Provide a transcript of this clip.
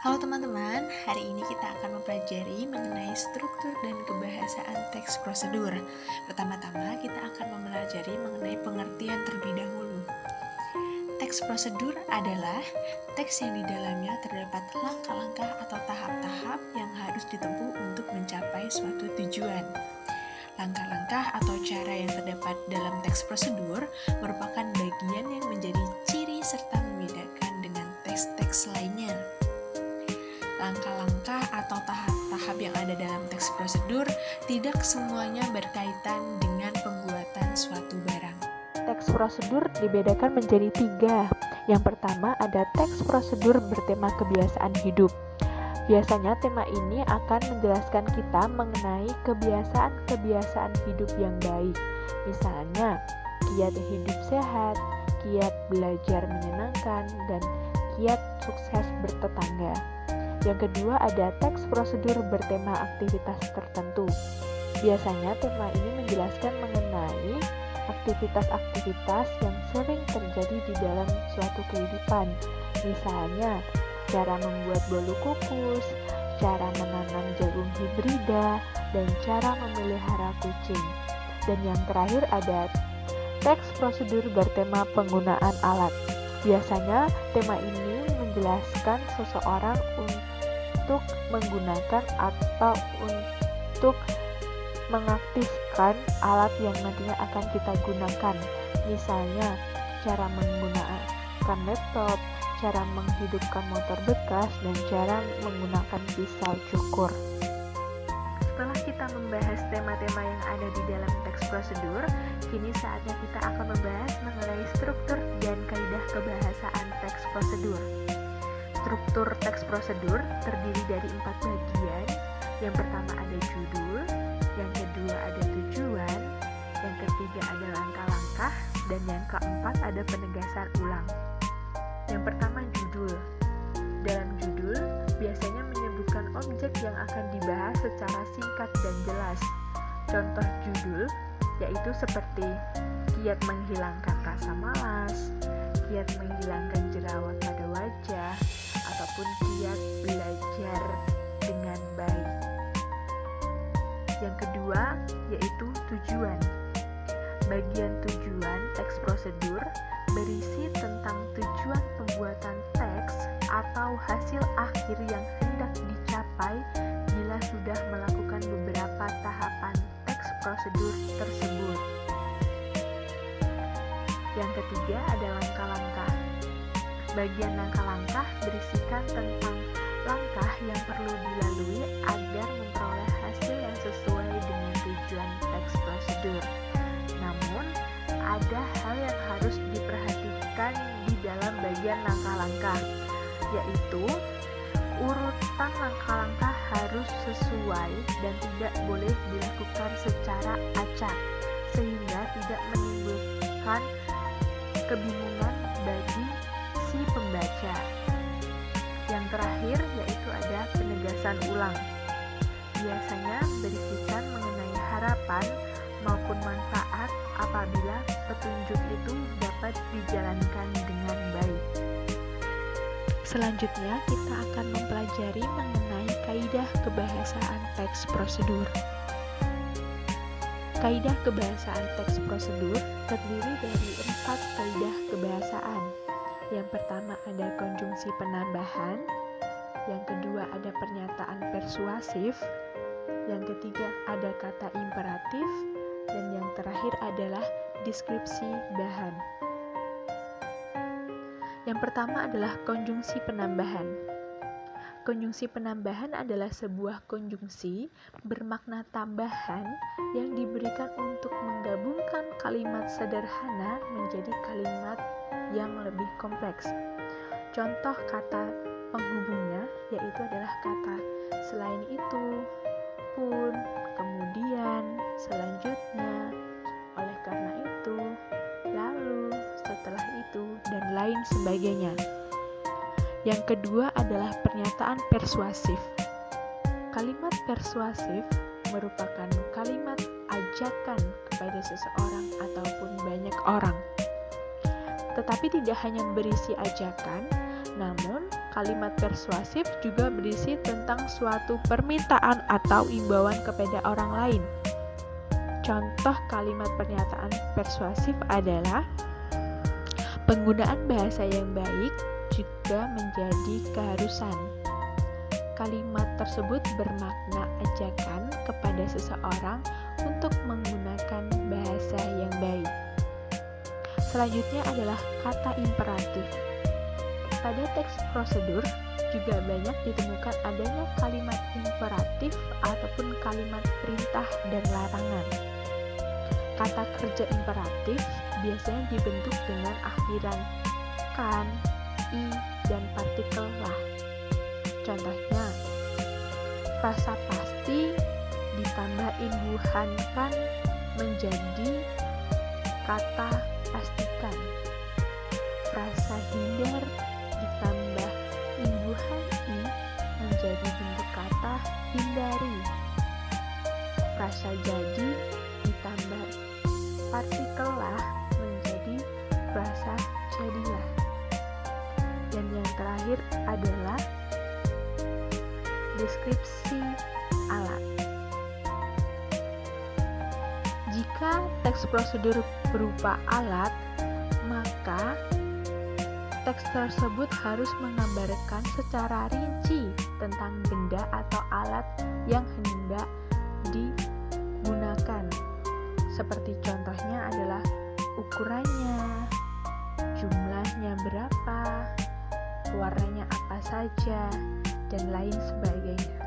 Halo teman-teman, hari ini kita akan mempelajari mengenai struktur dan kebahasaan teks prosedur. Pertama-tama kita akan mempelajari mengenai pengertian terlebih dahulu. Teks prosedur adalah teks yang di dalamnya terdapat langkah-langkah atau tahap-tahap yang harus ditempuh untuk mencapai suatu tujuan. Langkah-langkah atau cara yang terdapat dalam teks prosedur merupakan bagian yang menjadi ciri serta membedakan dengan teks-teks lainnya. Langkah-langkah atau tahap-tahap yang ada dalam teks prosedur tidak semuanya berkaitan dengan pembuatan suatu barang. Teks prosedur dibedakan menjadi 3. Yang pertama ada teks prosedur bertema kebiasaan hidup. Biasanya tema ini akan menjelaskan kita mengenai kebiasaan-kebiasaan hidup yang baik. Misalnya, kiat hidup sehat, kiat belajar menyenangkan, dan kiat sukses bertetangga. Yang kedua ada teks prosedur bertema aktivitas tertentu. Biasanya tema ini menjelaskan mengenai aktivitas-aktivitas yang sering terjadi di dalam suatu kehidupan. Misalnya, cara membuat bolu kukus, cara menanam jagung hibrida, dan cara memelihara kucing. Dan yang terakhir ada teks prosedur bertema penggunaan alat. Biasanya tema ini menjelaskan seseorang untuk menggunakan atau untuk mengaktifkan alat yang nantinya akan kita gunakan. Misalnya, cara menggunakan laptop, cara menghidupkan motor bekas, dan cara menggunakan pisau cukur. Setelah kita membahas tema-tema yang ada di dalam teks prosedur, kini saatnya kita akan membahas mengenai struktur dan kaidah kebahasaan teks prosedur. Struktur teks prosedur terdiri dari 4 bagian. Yang pertama ada judul, yang kedua ada tujuan, yang ketiga ada langkah-langkah, dan yang keempat ada penegasan ulang. Yang pertama judul. Dalam judul biasanya menyebutkan objek yang akan dibahas secara singkat dan jelas. Contoh judul yaitu seperti kiat menghilangkan rasa malas, kiat menghilangkan jerawat pada wajah, ataupun kiat belajar dengan baik. Yang kedua yaitu tujuan. Bagian tujuan teks prosedur berisi tentang tujuan pembuatan teks atau hasil akhir yang hendak dicapai bila sudah melakukan beberapa tahapan teks prosedur tersebut. Yang ketiga ada langkah-langkah. Bagian langkah-langkah berisikan tentang langkah yang perlu dilalui agar memperoleh hasil yang sesuai dengan tujuan teks prosedur. Namun, ada hal yang harus diperhatikan di dalam bagian langkah-langkah, yaitu urutan langkah-langkah harus sesuai dan tidak boleh dilakukan secara acak, sehingga tidak menimbulkan kebingungan bagi si pembaca. Yang terakhir yaitu ada penegasan ulang. Biasanya berisikan mengenai harapan maupun manfaat apabila petunjuk itu dapat dijalankan dengan baik. Selanjutnya kita akan mempelajari mengenai kaidah kebahasaan teks prosedur. Kaidah kebahasaan teks prosedur terdiri dari 4 kaidah kebahasaan. Yang pertama ada konjungsi penambahan, yang kedua ada pernyataan persuasif, yang ketiga ada kata imperatif, dan yang terakhir adalah deskripsi bahan. Yang pertama adalah konjungsi penambahan. Konjungsi penambahan adalah sebuah konjungsi bermakna tambahan yang diberikan untuk menggabungkan kalimat sederhana menjadi kalimat yang lebih kompleks. Contoh kata penghubungnya yaitu adalah kata selain itu, pun, kemudian, selanjutnya, oleh karena itu, lalu, setelah itu, dan lain sebagainya. Yang kedua adalah pernyataan persuasif. Kalimat persuasif merupakan kalimat ajakan kepada seseorang ataupun banyak orang. Tetapi tidak hanya berisi ajakan, Namun, kalimat persuasif juga berisi tentang suatu permintaan atau imbauan kepada orang lain. Contoh kalimat pernyataan persuasif adalah penggunaan bahasa yang baik juga menjadi keharusan. Kalimat tersebut bermakna ajakan kepada seseorang untuk menggunakan bahasa yang baik. Selanjutnya adalah kata imperatif. Pada teks prosedur juga banyak ditemukan adanya kalimat imperatif ataupun kalimat perintah dan larangan. Kata kerja imperatif biasanya dibentuk dengan akhiran kan, i, dan partikel lah. Contohnya, frasa pasti ditambah imbuhan kan menjadi kata pastikan. Frasa hindar ditambah imbuhan i menjadi bentuk kata hindari. Frasa jadi ditambah partikel lah menjadi frasa jadilah. Dan yang terakhir adalah deskripsi alat. Jika teks prosedur berupa alat, maka teks tersebut harus menggambarkan secara rinci tentang benda atau alat yang hendak digunakan. Seperti contohnya adalah ukurannya, jumlahnya berapa, warnanya apa saja, dan lain sebagainya.